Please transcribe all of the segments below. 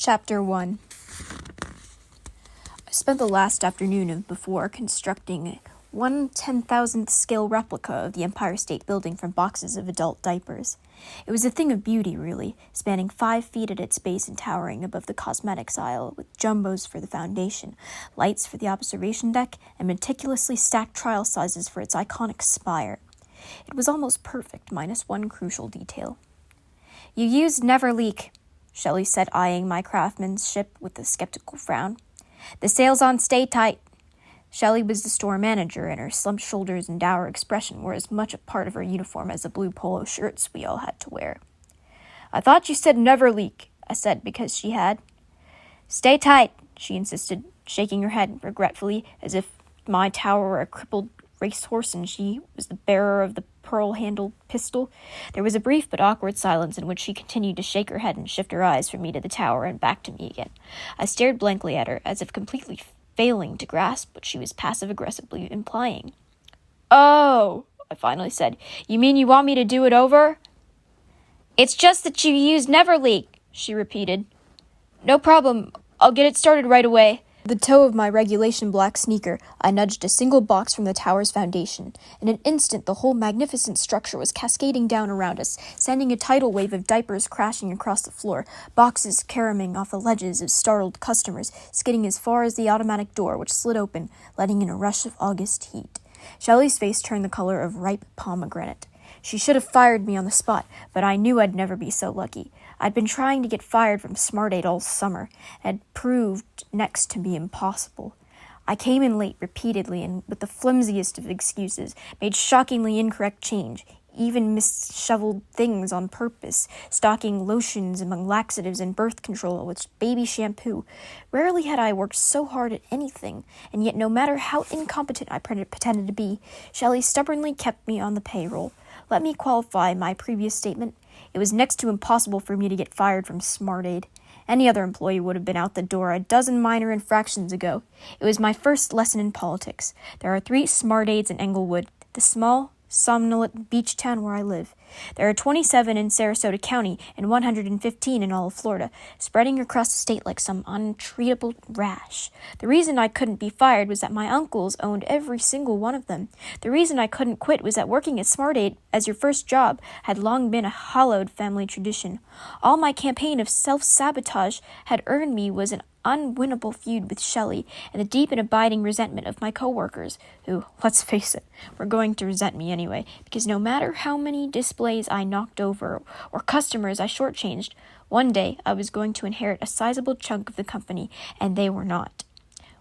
Chapter 1. I spent the last afternoon of before constructing one 10,000th scale replica of the Empire State Building from boxes of adult diapers. It was a thing of beauty, really, spanning 5 feet at its base and towering above the cosmetics aisle, with jumbos for the foundation, lights for the observation deck, and meticulously stacked trial sizes for its iconic spire. It was almost perfect, minus one crucial detail. "You used Never Leak," Shelley said, eyeing my craftsmanship with a skeptical frown. "The sales on Stay Tight." Shelley was the store manager, and her slumped shoulders and dour expression were as much a part of her uniform as the blue polo shirts we all had to wear. "I thought you said Never Leak," I said, because she had. "Stay Tight," she insisted, shaking her head regretfully, as if my tower were a crippled racehorse and she was the bearer of the pearl-handled pistol. There was a brief but awkward silence in which she continued to shake her head and shift her eyes from me to the tower and back to me again. I stared blankly at her, as if completely failing to grasp what she was passive-aggressively implying. "Oh," I finally said. "You mean you want me to do it over?" "It's just that you used Never Leak," she repeated. "No problem. I'll get it started right away." The toe of my regulation black sneaker, I nudged a single box from the tower's foundation. In an instant, the whole magnificent structure was cascading down around us, sending a tidal wave of diapers crashing across the floor, boxes caromming off the ledges of startled customers, skidding as far as the automatic door, which slid open, letting in a rush of August heat. Shelley's face turned the color of ripe pomegranate. She should have fired me on the spot, but I knew I'd never be so lucky. I'd been trying to get fired from Smart 8 all summer, and had proved next to be impossible. I came in late repeatedly, and with the flimsiest of excuses, made shockingly incorrect change, even misshoveled things on purpose, stocking lotions among laxatives and birth control with baby shampoo. Rarely had I worked so hard at anything, and yet no matter how incompetent I pretended to be, Shelley stubbornly kept me on the payroll. Let me qualify my previous statement. It was next to impossible for me to get fired from Smart 8. Any other employee would have been out the door a dozen minor infractions ago. It was my first lesson in politics. There are 3 Smart 8s in Englewood, the small, somnolent beach town where I live. There are 27 in Sarasota County and 115 in all of Florida, spreading across the state like some untreatable rash. The reason I couldn't be fired was that my uncles owned every single one of them. The reason I couldn't quit was that working at Smart 8 as your first job had long been a hallowed family tradition. All my campaign of self-sabotage had earned me was an unwinnable feud with Shelley and the deep and abiding resentment of my coworkers, who, let's face it, were going to resent me anyway, because no matter how many displays I knocked over or customers I shortchanged, one day I was going to inherit a sizable chunk of the company, and they were not.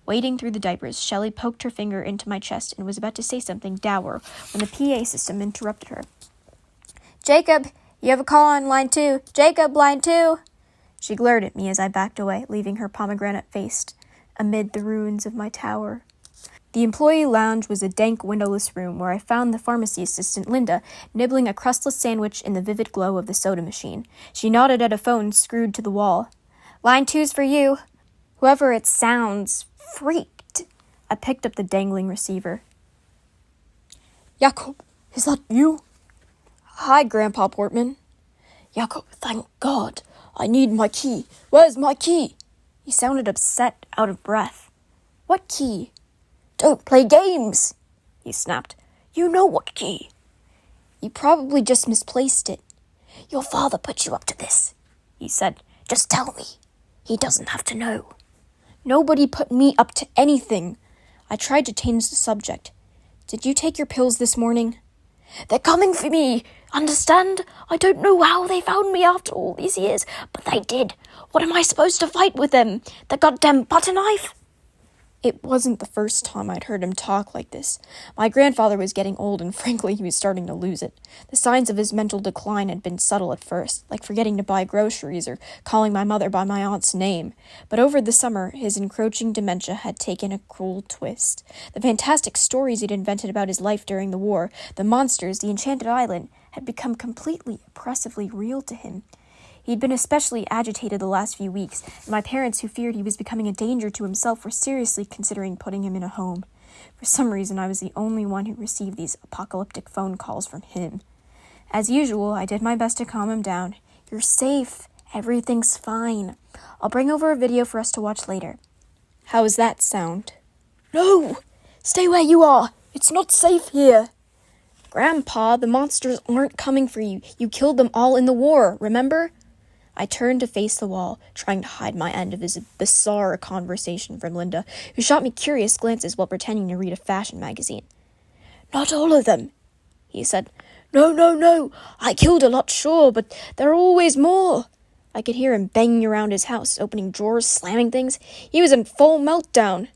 Wading through the diapers, Shelley poked her finger into my chest and was about to say something dour when the PA system interrupted her. "Jacob, you have a call on line 2. Jacob, line 2. She glared at me as I backed away, leaving her pomegranate-faced amid the ruins of my tower. The employee lounge was a dank, windowless room where I found the pharmacy assistant, Linda, nibbling a crustless sandwich in the vivid glow of the soda machine. She nodded at a phone screwed to the wall. "Line 2's for you." Whoever it sounds freaked. I picked up the dangling receiver. "Jacob, is that you?" "Hi, Grandpa Portman." "Jacob, thank God. I need my key. Where's my key?" He sounded upset, out of breath. "What key?" "Don't play games," he snapped. "You know what key." "You probably just misplaced it." "Your father put you up to this," he said. "Just tell me. He doesn't have to know." "Nobody put me up to anything." I tried to change the subject. "Did you take your pills this morning?" "They're coming for me. Understand? I don't know how they found me after all these years, but they did. What am I supposed to fight with them? The goddamn butter knife?" It wasn't the first time I'd heard him talk like this. My grandfather was getting old, and frankly, he was starting to lose it. The signs of his mental decline had been subtle at first, like forgetting to buy groceries or calling my mother by my aunt's name. But over the summer, his encroaching dementia had taken a cruel twist. The fantastic stories he'd invented about his life during the war, the monsters, the enchanted island, had become completely oppressively real to him. He'd been especially agitated the last few weeks, and my parents, who feared he was becoming a danger to himself, were seriously considering putting him in a home. For some reason, I was the only one who received these apocalyptic phone calls from him. As usual, I did my best to calm him down. "You're safe. Everything's fine. I'll bring over a video for us to watch later. How's that sound? No! Stay where you are! It's not safe here! Grandpa, the monsters aren't coming for you. You killed them all in the war, remember? I turned to face the wall, trying to hide my end of this bizarre conversation from Linda, who shot me curious glances while pretending to read a fashion magazine. Not all of them, he said. No. I killed a lot, sure, but there are always more. I could hear him banging around his house, opening drawers, slamming things. He was in full meltdown.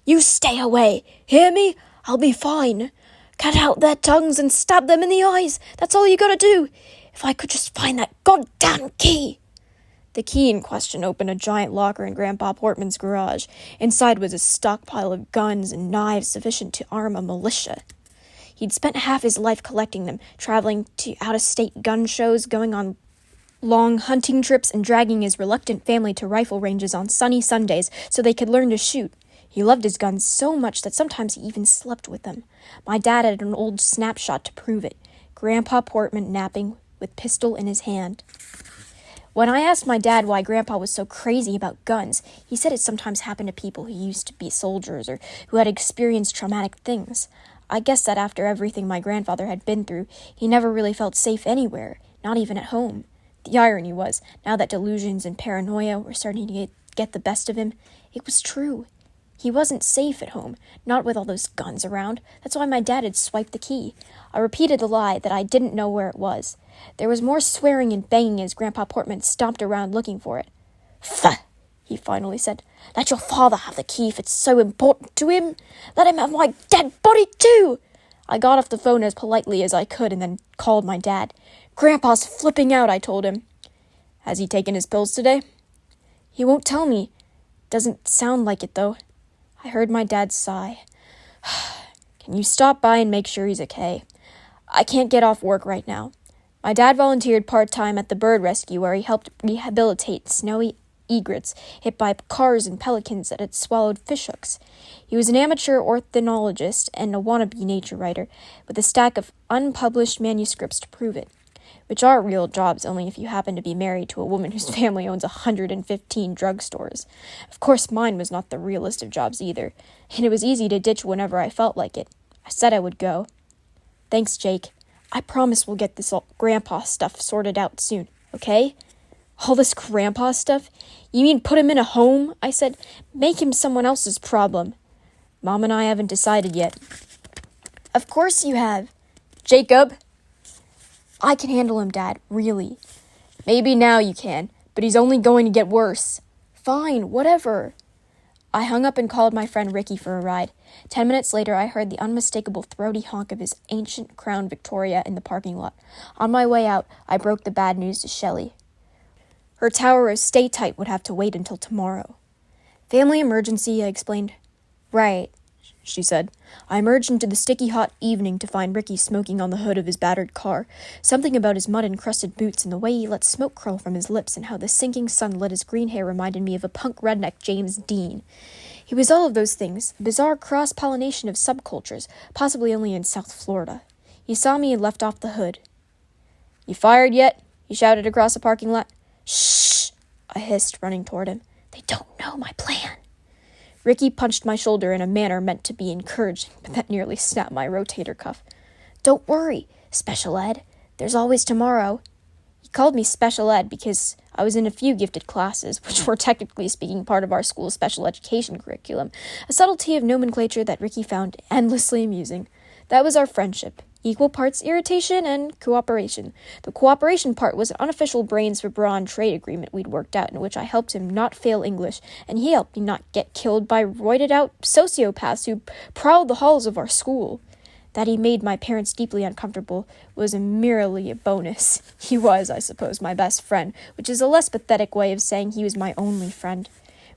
You stay away, hear me? I'll be fine. Cut out their tongues and stab them in the eyes. That's all you gotta do. If I could just find that goddamn key. The key in question opened a giant locker in Grandpa Portman's garage. Inside was a stockpile of guns and knives sufficient to arm a militia. He'd spent half his life collecting them, traveling to out-of-state gun shows, going on long hunting trips, and dragging his reluctant family to rifle ranges on sunny Sundays so they could learn to shoot. He loved his guns so much that sometimes he even slept with them. My dad had an old snapshot to prove it. Grandpa Portman napping with pistol in his hand. When I asked my dad why Grandpa was so crazy about guns, he said it sometimes happened to people who used to be soldiers or who had experienced traumatic things. I guess that after everything my grandfather had been through, he never really felt safe anywhere, not even at home. The irony was, now that delusions and paranoia were starting to get the best of him, it was true. He wasn't safe at home, not with all those guns around. That's why my dad had swiped the key. I repeated the lie that I didn't know where it was. There was more swearing and banging as Grandpa Portman stomped around looking for it. Pfft, he finally said. Let your father have the key if it's so important to him. Let him have my dead body too. I got off the phone as politely as I could and then called my dad. Grandpa's flipping out, I told him. Has he taken his pills today? He won't tell me. Doesn't sound like it, though. I heard my dad sigh. Can you stop by and make sure he's okay? I can't get off work right now. My dad volunteered part-time at the bird rescue where he helped rehabilitate snowy egrets hit by cars and pelicans that had swallowed fishhooks. He was an amateur ornithologist and a wannabe nature writer, with a stack of unpublished manuscripts to prove it, which are real jobs only if you happen to be married to a woman whose family owns 115 drugstores. Of course, mine was not the realest of jobs either, and it was easy to ditch whenever I felt like it. I said I would go. Thanks, Jake. I promise we'll get this grandpa stuff sorted out soon, okay? All this grandpa stuff? You mean put him in a home? I said. Make him someone else's problem. Mom and I haven't decided yet. Of course you have. Jacob? I can handle him, Dad, really. Maybe now you can, but he's only going to get worse. Fine, whatever. I hung up and called my friend Ricky for a ride. 10 minutes later, I heard the unmistakable throaty honk of his ancient Crown Victoria in the parking lot. On my way out, I broke the bad news to Shelley. Her tower of Stay Tight would have to wait until tomorrow. Family emergency, I explained. Right, she said. I emerged into the sticky hot evening to find Ricky smoking on the hood of his battered car. Something about his mud-encrusted boots and the way he let smoke curl from his lips and how the sinking sun lit his green hair reminded me of a punk redneck James Dean. He was all of those things, a bizarre cross-pollination of subcultures, possibly only in South Florida. He saw me and left off the hood. You fired yet? He shouted across the parking lot. Shh! I hissed, running toward him. They don't know my plan. Ricky punched my shoulder in a manner meant to be encouraging, but that nearly snapped my rotator cuff. Don't worry, Special Ed. There's always tomorrow. He called me Special Ed because I was in a few gifted classes, which were technically speaking part of our school's special education curriculum, a subtlety of nomenclature that Ricky found endlessly amusing. That was our friendship. Equal parts irritation and cooperation. The cooperation part was an unofficial brains for brawn trade agreement we'd worked out in which I helped him not fail English, and he helped me not get killed by roided-out sociopaths who prowled the halls of our school. That he made my parents deeply uncomfortable was merely a bonus. He was, I suppose, my best friend, which is a less pathetic way of saying he was my only friend.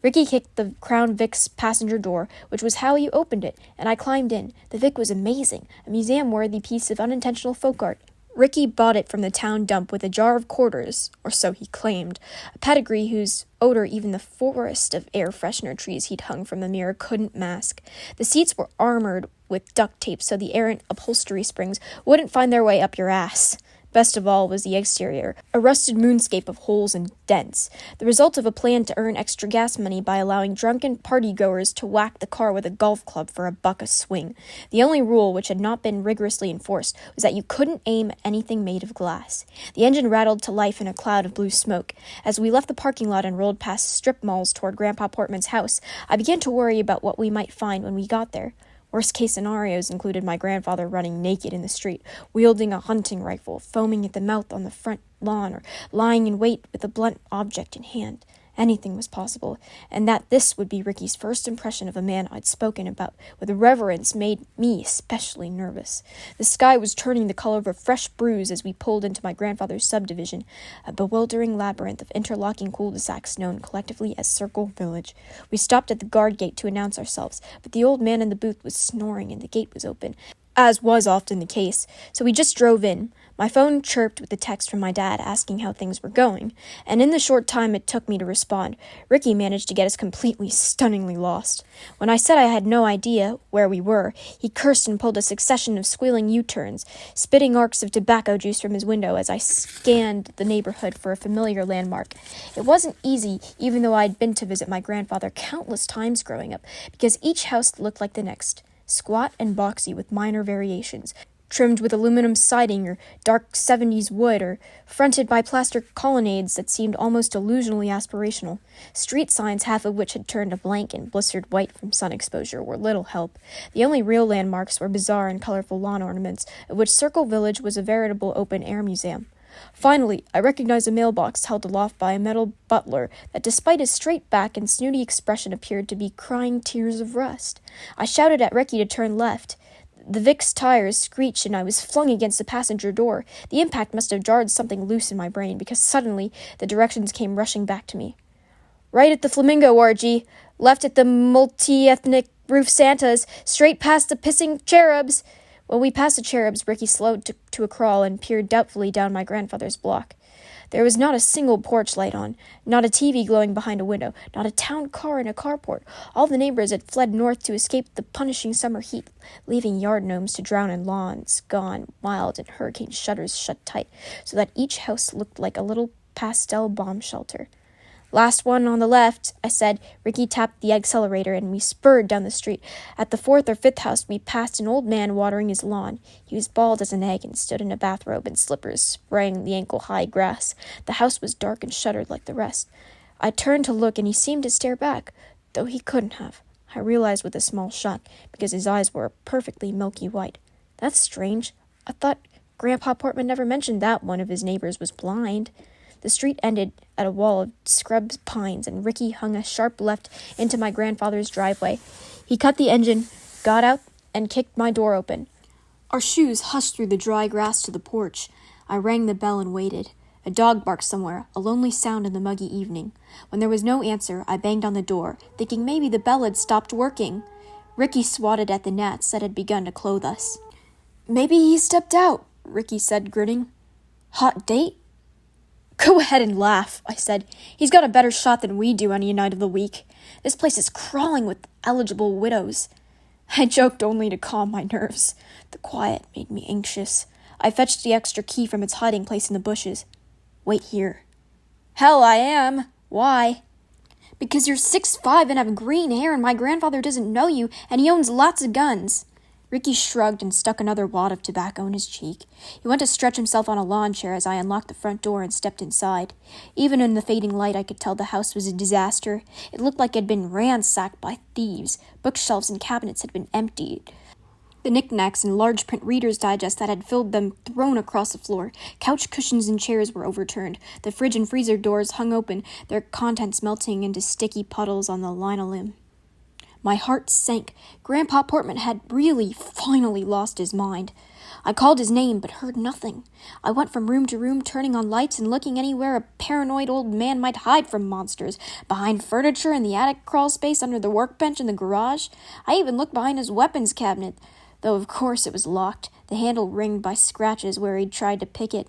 Ricky kicked the Crown Vic's passenger door, which was how he opened it, and I climbed in. The Vic was amazing, a museum-worthy piece of unintentional folk art. Ricky bought it from the town dump with a jar of quarters, or so he claimed, a pedigree whose odor even the forest of air freshener trees he'd hung from the mirror couldn't mask. The seats were armored with duct tape so the errant upholstery springs wouldn't find their way up your ass. Best of all was the exterior, a rusted moonscape of holes and dents, the result of a plan to earn extra gas money by allowing drunken partygoers to whack the car with a golf club for $1 a swing. The only rule, which had not been rigorously enforced, was that you couldn't aim at anything made of glass. The engine rattled to life in a cloud of blue smoke. As we left the parking lot and rolled past strip malls toward Grandpa Portman's house, I began to worry about what we might find when we got there. Worst-case scenarios included my grandfather running naked in the street, wielding a hunting rifle, foaming at the mouth on the front lawn, or lying in wait with a blunt object in hand. Anything was possible, and that this would be Ricky's first impression of a man I'd spoken about with reverence made me especially nervous. The sky was turning the color of a fresh bruise as we pulled into my grandfather's subdivision, a bewildering labyrinth of interlocking cul-de-sacs known collectively as Circle Village. We stopped at the guard gate to announce ourselves, but the old man in the booth was snoring and the gate was open, as was often the case, so we just drove in. My phone chirped with a text from my dad asking how things were going, and in the short time it took me to respond, Ricky managed to get us completely, stunningly lost. When I said I had no idea where we were, he cursed and pulled a succession of squealing U-turns, spitting arcs of tobacco juice from his window as I scanned the neighborhood for a familiar landmark. It wasn't easy, even though I'd been to visit my grandfather countless times growing up, because each house looked like the next, squat and boxy with minor variations, trimmed with aluminum siding or dark 70s wood, or fronted by plaster colonnades that seemed almost illusionally aspirational. Street signs, half of which had turned a blank and blistered white from sun exposure, were little help. The only real landmarks were bizarre and colorful lawn ornaments, of which Circle Village was a veritable open-air museum. Finally, I recognized a mailbox held aloft by a metal butler that, despite his straight back and snooty expression, appeared to be crying tears of rust. I shouted at Ricky to turn left. The Vic's tires screeched, and I was flung against the passenger door. The impact must have jarred something loose in my brain, because suddenly the directions came rushing back to me. Right at the Flamingo Orgy, left at the multi-ethnic roof Santas, straight past the pissing cherubs. When we passed the cherubs, Ricky slowed to a crawl and peered doubtfully down my grandfather's block. There was not a single porch light on, not a TV glowing behind a window, not a town car in a carport. All the neighbors had fled north to escape the punishing summer heat, leaving yard gnomes to drown in lawns gone wild and hurricane shutters shut tight, so that each house looked like a little pastel bomb shelter. Last one on the left, I said. Ricky tapped the accelerator, and we spurred down the street. At the 4th or 5th house, we passed an old man watering his lawn. He was bald as an egg and stood in a bathrobe and slippers, spraying the ankle-high grass. The house was dark and shuttered like the rest. I turned to look, and he seemed to stare back, though he couldn't have. I realized with a small shock, because his eyes were perfectly milky white. That's strange. I thought Grandpa Portman never mentioned that one of his neighbors was blind. The street ended at a wall of scrub pines, and Ricky hung a sharp left into my grandfather's driveway. He cut the engine, got out, and kicked my door open. Our shoes hushed through the dry grass to the porch. I rang the bell and waited. A dog barked somewhere, a lonely sound in the muggy evening. When there was no answer, I banged on the door, thinking maybe the bell had stopped working. Ricky swatted at the gnats that had begun to clothe us. "Maybe he stepped out," Ricky said, grinning. "Hot date?" "Go ahead and laugh," I said. "He's got a better shot than we do any night of the week. This place is crawling with eligible widows." I joked only to calm my nerves. The quiet made me anxious. I fetched the extra key from its hiding place in the bushes. "Wait here." "Hell, I am. Why?" "Because you're 6'5" and have green hair, and my grandfather doesn't know you, and he owns lots of guns." Ricky shrugged and stuck another wad of tobacco in his cheek. He went to stretch himself on a lawn chair as I unlocked the front door and stepped inside. Even in the fading light, I could tell the house was a disaster. It looked like it had been ransacked by thieves. Bookshelves and cabinets had been emptied, the knickknacks and large print Reader's Digest that had filled them thrown across the floor. Couch cushions and chairs were overturned. The fridge and freezer doors hung open, their contents melting into sticky puddles on the linoleum. My heart sank. Grandpa Portman had really, finally lost his mind. I called his name, but heard nothing. I went from room to room, turning on lights and looking anywhere a paranoid old man might hide from monsters. Behind furniture in the attic crawl space, under the workbench in the garage. I even looked behind his weapons cabinet, though of course it was locked, the handle ringed by scratches where he'd tried to pick it.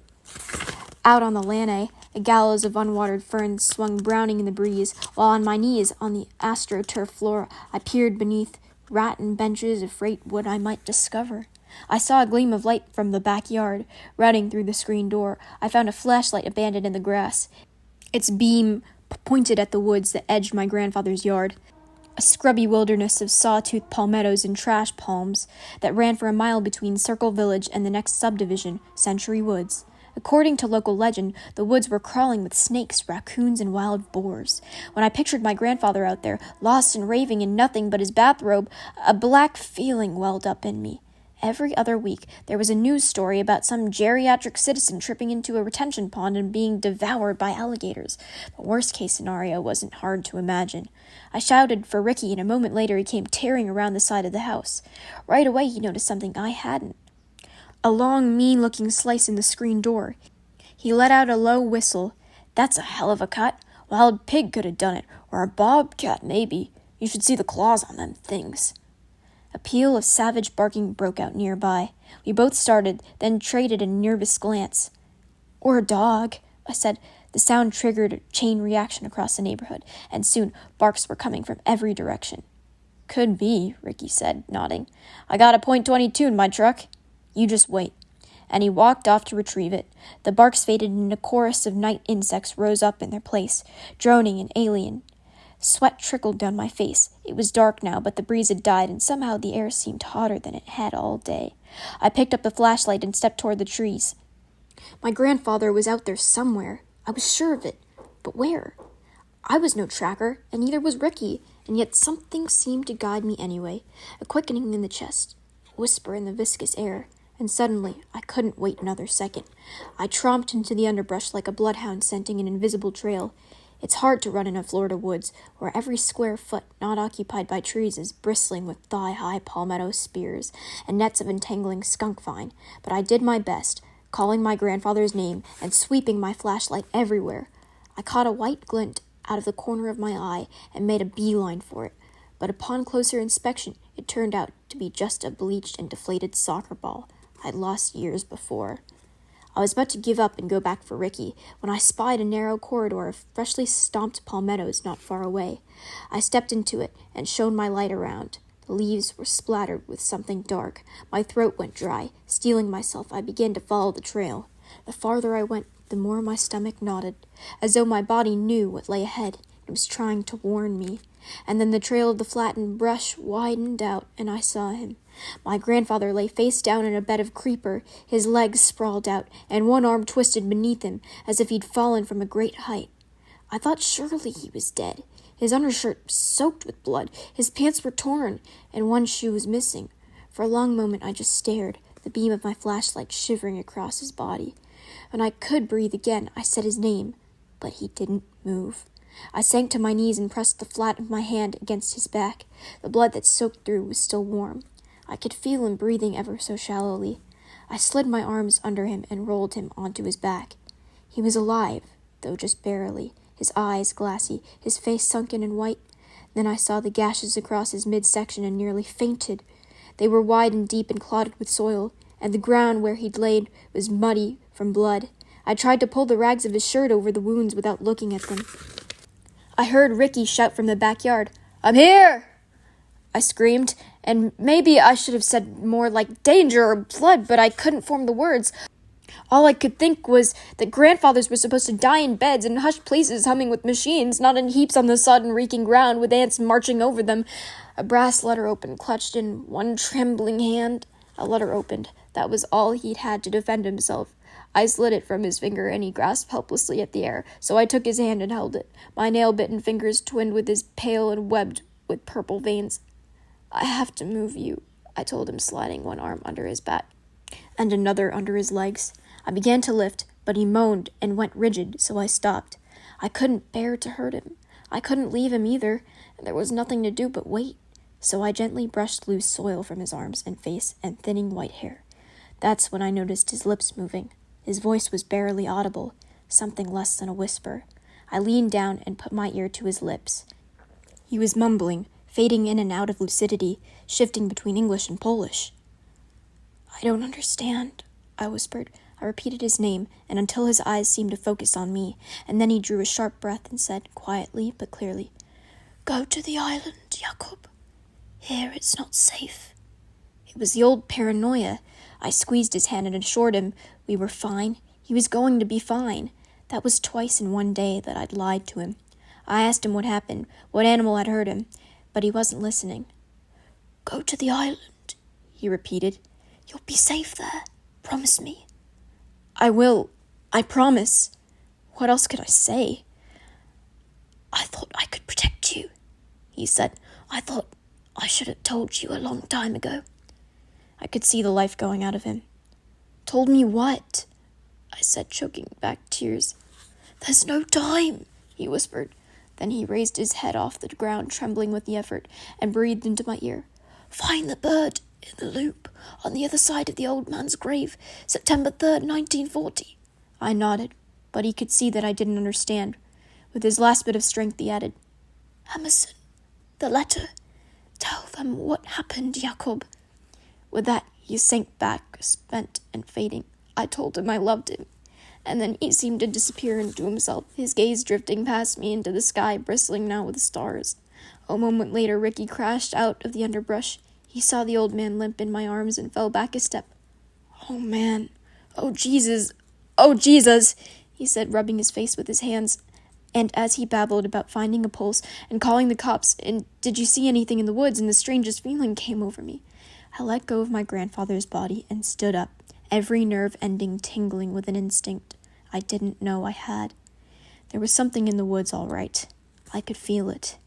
Out on the lanai, a gallows of unwatered ferns swung browning in the breeze, while on my knees on the astroturf floor I peered beneath rattan benches, afraid what I might discover. I saw a gleam of light from the backyard. Running through the screen door, I found a flashlight abandoned in the grass. Its beam pointed at the woods that edged my grandfather's yard. A scrubby wilderness of sawtooth palmettos and trash palms that ran for a mile between Circle Village and the next subdivision, Century Woods. According to local legend, the woods were crawling with snakes, raccoons, and wild boars. When I pictured my grandfather out there, lost and raving in nothing but his bathrobe, a black feeling welled up in me. Every other week, there was a news story about some geriatric citizen tripping into a retention pond and being devoured by alligators. The worst-case scenario wasn't hard to imagine. I shouted for Ricky, and a moment later he came tearing around the side of the house. Right away, he noticed something I hadn't. A long, mean-looking slice in the screen door. He let out a low whistle. "That's a hell of a cut. Wild pig could have done it, or a bobcat, maybe. You should see the claws on them things." A peal of savage barking broke out nearby. We both started, then traded a nervous glance. "Or a dog," I said. The sound triggered a chain reaction across the neighborhood, and soon barks were coming from every direction. "Could be," Ricky said, nodding. "I got a .22 in my truck. You just wait." And he walked off to retrieve it. The barks faded and a chorus of night insects rose up in their place, droning and alien. Sweat trickled down my face. It was dark now, but the breeze had died, and somehow the air seemed hotter than it had all day. I picked up the flashlight and stepped toward the trees. My grandfather was out there somewhere. I was sure of it. But where? I was no tracker, and neither was Ricky, and yet something seemed to guide me anyway. A quickening in the chest, a whisper in the viscous air, and suddenly I couldn't wait another second. I tromped into the underbrush like a bloodhound scenting an invisible trail. It's hard to run in a Florida woods, where every square foot not occupied by trees is bristling with thigh-high palmetto spears and nets of entangling skunk vine, but I did my best, calling my grandfather's name and sweeping my flashlight everywhere. I caught a white glint out of the corner of my eye and made a beeline for it, but upon closer inspection, it turned out to be just a bleached and deflated soccer ball I'd lost years before. I was about to give up and go back for Ricky when I spied a narrow corridor of freshly stomped palmettos not far away. I stepped into it and shone my light around. The leaves were splattered with something dark. My throat went dry. Steeling myself, I began to follow the trail. The farther I went, the more my stomach knotted, as though my body knew what lay ahead and was trying to warn me. And then the trail of the flattened brush widened out, and I saw him. My grandfather lay face down in a bed of creeper, his legs sprawled out, and one arm twisted beneath him, as if he'd fallen from a great height. I thought surely he was dead. His undershirt soaked with blood, his pants were torn, and one shoe was missing. For a long moment I just stared, the beam of my flashlight shivering across his body. When I could breathe again, I said his name, but he didn't move. I sank to my knees and pressed the flat of my hand against his back. The blood that soaked through was still warm. I could feel him breathing ever so shallowly. I slid my arms under him and rolled him onto his back. He was alive, though just barely, his eyes glassy, his face sunken and white. Then I saw the gashes across his midsection and nearly fainted. They were wide and deep and clotted with soil, and the ground where he'd laid was muddy from blood. I tried to pull the rags of his shirt over the wounds without looking at them. I heard Ricky shout from the backyard, "I'm here!" I screamed, and maybe I should have said more like danger or blood, but I couldn't form the words. All I could think was that grandfathers were supposed to die in beds in hushed places humming with machines, not in heaps on the sodden reeking ground with ants marching over them. A brass letter open clutched in one trembling hand. A letter opened. That was all he'd had to defend himself. I slid it from his finger, and he grasped helplessly at the air, so I took his hand and held it. My nail-bitten fingers twinned with his, pale and webbed with purple veins. "I have to move you," I told him, sliding one arm under his back and another under his legs. I began to lift, but he moaned and went rigid, so I stopped. I couldn't bear to hurt him. I couldn't leave him either, and there was nothing to do but wait. So I gently brushed loose soil from his arms and face and thinning white hair. That's when I noticed his lips moving. His voice was barely audible, something less than a whisper. I leaned down and put my ear to his lips. He was mumbling, fading in and out of lucidity, shifting between English and Polish. "I don't understand," I whispered. I repeated his name, and until his eyes seemed to focus on me, and then he drew a sharp breath and said, quietly but clearly, "Go to the island, Jakob. Here it's not safe." It It was the old paranoia. I squeezed his hand and assured him we were fine. He was going to be fine. That was twice in one day that I'd lied to him. I asked him what happened, what animal had hurt him, but he wasn't listening. "Go to the island," he repeated. "You'll be safe there. Promise me." "I will. I promise." What else could I say? "I thought I could protect you," he said. "I thought I should have told you a long time ago." I could see the life going out of him. "Told me what?" I said, choking back tears. "There's no time," he whispered. Then he raised his head off the ground, trembling with the effort, and breathed into my ear. "Find the bird in the loop on the other side of the old man's grave, September 3rd, 1940. I nodded, but he could see that I didn't understand. With his last bit of strength, he added, "Emerson, the letter. Tell them what happened, Jacob." With that, he sank back, spent and fading. I told him I loved him, and then he seemed to disappear into himself, his gaze drifting past me into the sky, bristling now with stars. A moment later, Ricky crashed out of the underbrush. He saw the old man limp in my arms and fell back a step. "Oh, man. Oh, Jesus. Oh, Jesus," he said, rubbing his face with his hands. And as he babbled about finding a pulse and calling the cops and "Did you see anything in the woods?" and the strangest feeling came over me, I let go of my grandfather's body and stood up, every nerve ending tingling with an instinct I didn't know I had. There was something in the woods, all right. I could feel it.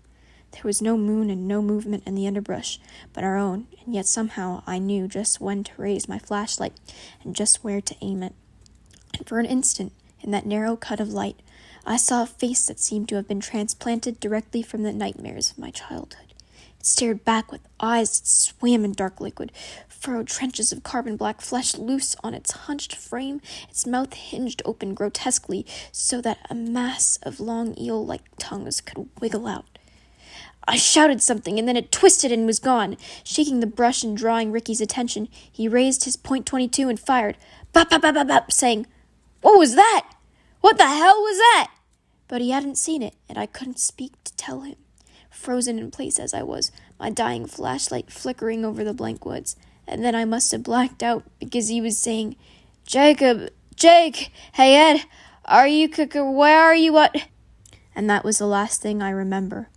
There was no moon and no movement in the underbrush but our own, and yet somehow I knew just when to raise my flashlight and just where to aim it. And for an instant, in that narrow cut of light, I saw a face that seemed to have been transplanted directly from the nightmares of my childhood. It stared back with eyes that swam in dark liquid, furrowed trenches of carbon-black flesh loose on its hunched frame, its mouth hinged open grotesquely so that a mass of long eel-like tongues could wiggle out. I shouted something, and then it twisted and was gone. Shaking the brush and drawing Ricky's attention, he raised his .22 and fired, "Bop, bop, bop, bop, bop," saying, "What was that? What the hell was that?" But he hadn't seen it, and I couldn't speak to tell him. Frozen in place as I was, my dying flashlight flickering over the blank woods. And then I must have blacked out because he was saying, "Jacob, Jake, hey Ed, are you where are you, what?" And that was the last thing I remember.